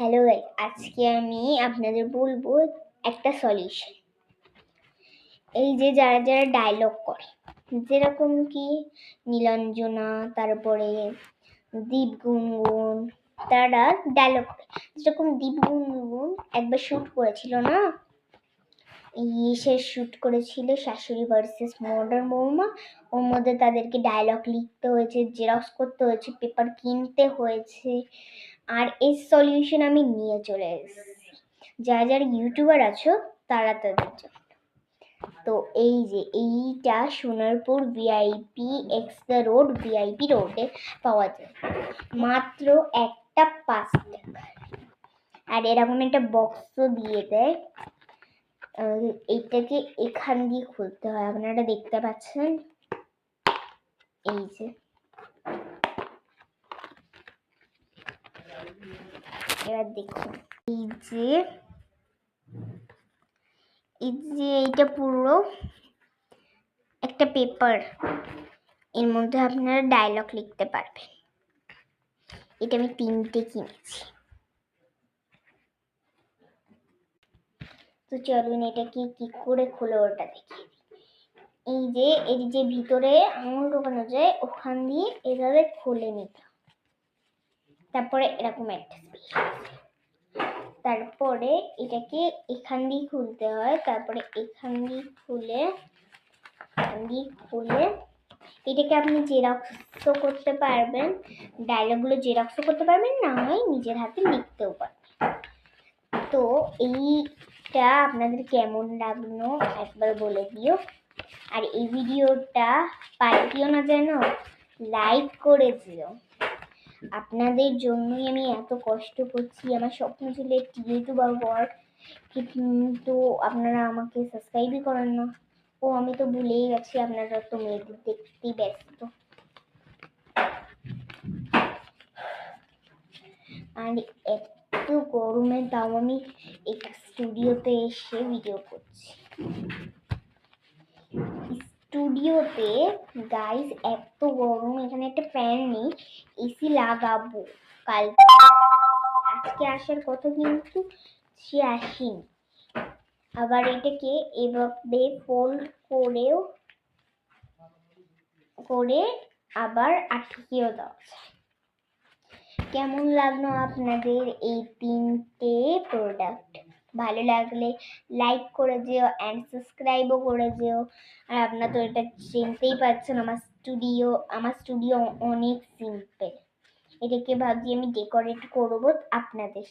Hello guys, আজকে আমি আপনাদের বলবো একটা সলিউশন। এই যে যারা যারা ডায়লগ করে, যেরকম কি নীলাঞ্জনা, তারপরে দীপ গুনগুন, তারা ডায়লগ করে। যেরকম দীপ গুনগুন একবার শুট করেছিল না, সে শুট করেছিল শাশুড়ি ভার্সেস মডার্ন বৌমা। ওর মধ্যে তাদেরকে ডায়লগ লিখতে হয়েছে, জেরক্স করতে হয়েছে, পেপার কিনতে হয়েছে। আর এই সলিউশন আমি নিয়ে চলে এসেছি যারা যারা ইউটিউবার আছো তারা তাদের জন্য। তো এই যে এইটা Sonarpur VIP x the road VIP রোডে পাওয়া যায় মাত্র একটা 5 টাকা। আর এরকম একটা বক্সও দিয়ে দেয়। এইটাকে এখান দিয়ে খুলতে হয়, আপনারা দেখতে পাচ্ছেন। এই যে এবার দেখুন, এই যে এইটা পুরো একটা পেপার, এর মধ্যে আপনারা ডায়লগ লিখতে পারবেন। এটা আমি 3টে কিনেছি। তো চলুন এটাকে কি করে খুলে ওটা দেখিয়ে দিই। এই যে ভিতরে আঙুল ঢোকানো যায়, ওখান দিয়ে এভাবে খুলে নিতে, তারপরে এরকম একটা স্পেস, তারপরে এটাকে এখান দিয়ে খুলতে হয়, তারপরে এখান দিয়ে খুলে এটাকে আপনি জেরক্সও করতে পারবেন, ডায়লগগুলো জেরক্সও করতে পারবেন, না হয় নিজের হাতে লিখতেও পারবেন। তো এইটা আপনাদের কেমন লাগলো একবার বলে দিও। আর এই ভিডিওটা পাঠিও না যেন, লাইক করে দিও। আপনাদের জন্যই আমি এত কষ্ট করছি। আমার স্বপ্ন ছিল ইউটিউবার হওয়ার, কিন্তু আপনারা আমাকে সাবস্ক্রাইবই করেন না। ও আমি তো ভুলেই গেছি, আপনারা তো মেয়েদের দেখতেই ব্যস্ত। আর এত গরমে তাও আমি স্টুডিওতে এসে ভিডিও করছি। স্টুডিওতে গাইস এত গরম, এখানে একটা ফ্যান নেই, এসি লাগাবো কাল। আজকে আসার কথা কিন্তু সে আসেনি। আবার এটাকে এভাবে ফোল্ড করে আবার আটকেও দেওয়া যায়। কেমন লাগলো আপনাদের এই 3টে প্রোডাক্ট? ভালো লাগলে লাইক করে দিও অ্যান্ড সাবস্ক্রাইবও করে দিও। আর আপনারা তো এটা চিনতেই পারছেন, আমার স্টুডিও অনেক সিম্পল। এটাকে ভাবছি আমি ডেকোরেট করবো আপনাদের